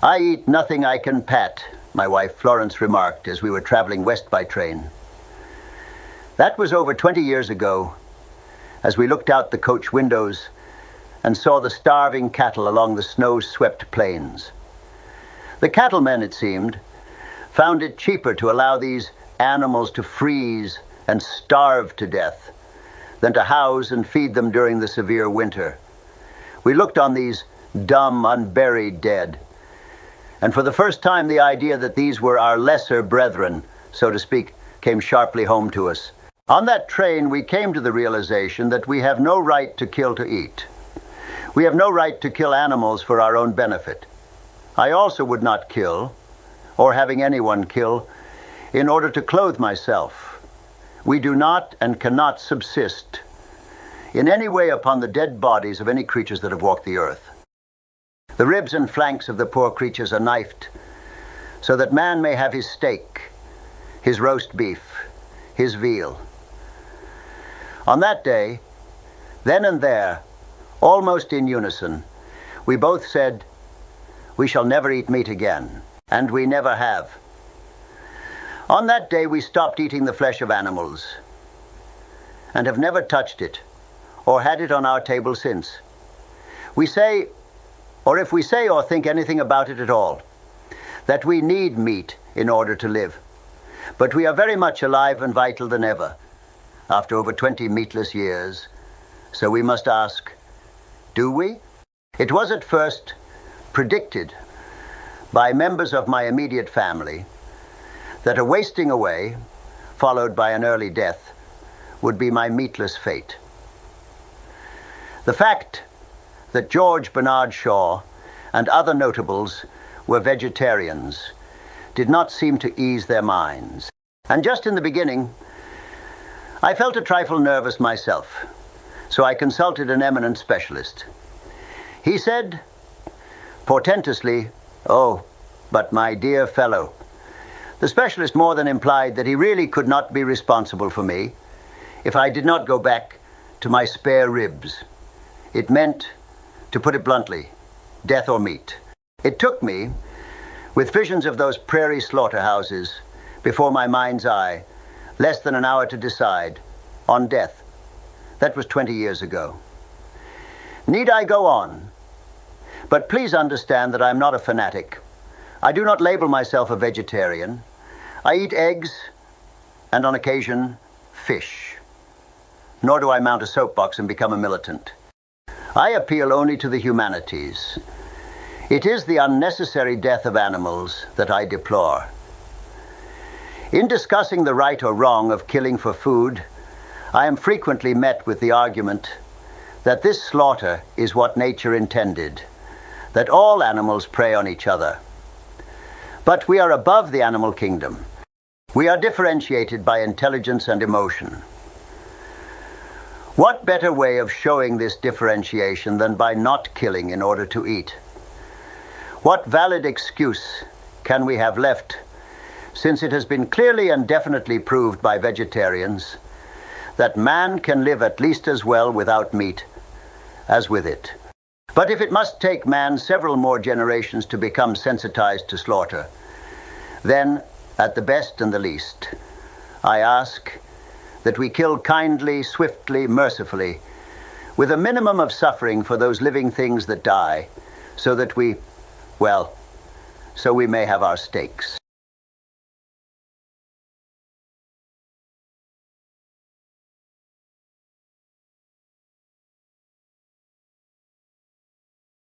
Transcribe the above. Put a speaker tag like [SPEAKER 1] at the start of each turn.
[SPEAKER 1] "I eat nothing I can pat," my wife Florence remarked as we were traveling west by train. That was over 20 years ago, as we looked out the coach windows and saw the starving cattle along the snow-swept plains. The cattlemen, it seemed, found it cheaper to allow these animals to freeze and starve to death than to house and feed them during the severe winter. We looked on these dumb, unburied dead, and for the first time the idea that these were our lesser brethren, so to speak, came sharply home to us. On that train, we came to the realization that we have no right to kill to eat. We have no right to kill animals for our own benefit. I also would not kill, or having anyone kill, in order to clothe myself. We do not and cannot subsist in any way upon the dead bodies of any creatures that have walked the earth. The ribs and flanks of the poor creatures are knifed so that man may have his steak, his roast beef, his veal. On that day, then and there, almost in unison, we both said, "We shall never eat meat again," and we never have. On that day, we stopped eating the flesh of animals and have never touched it or had it on our table since. We say, or if we say or think anything about it at all, that we need meat in order to live. But we are very much alive and vital than ever, after over 20 meatless years. So we must ask, do we? It was at first predicted by members of my immediate family that a wasting away, followed by an early death, would be my meatless fate. The fact that George Bernard Shaw and other notables were vegetarians did not seem to ease their minds. And just in the beginning, I felt a trifle nervous myself, so I consulted an eminent specialist. He said, portentously, "Oh, but my dear fellow," the specialist more than implied that he really could not be responsible for me if I did not go back to my spare ribs. It meant, to put it bluntly, death or meat. It took me, with visions of those prairie slaughterhouses before my mind's eye, less than an hour to decide on death. That was 20 years ago. Need I go on? But please understand that I'm not a fanatic. I do not label myself a vegetarian. I eat eggs and, on occasion, fish. Nor do I mount a soapbox and become a militant. I appeal only to the humanities. It is the unnecessary death of animals that I deplore. In discussing the right or wrong of killing for food, I am frequently met with the argument that this slaughter is what nature intended, that all animals prey on each other. But we are above the animal kingdom. We are differentiated by intelligence and emotion. What better way of showing this differentiation than by not killing in order to eat? What valid excuse can we have left, since it has been clearly and definitely proved by vegetarians that man can live at least as well without meat as with it? But if it must take man several more generations to become sensitized to slaughter, then, at the best and the least, I ask that we kill kindly, swiftly, mercifully, with a minimum of suffering for those living things that die, so that we may have our steaks.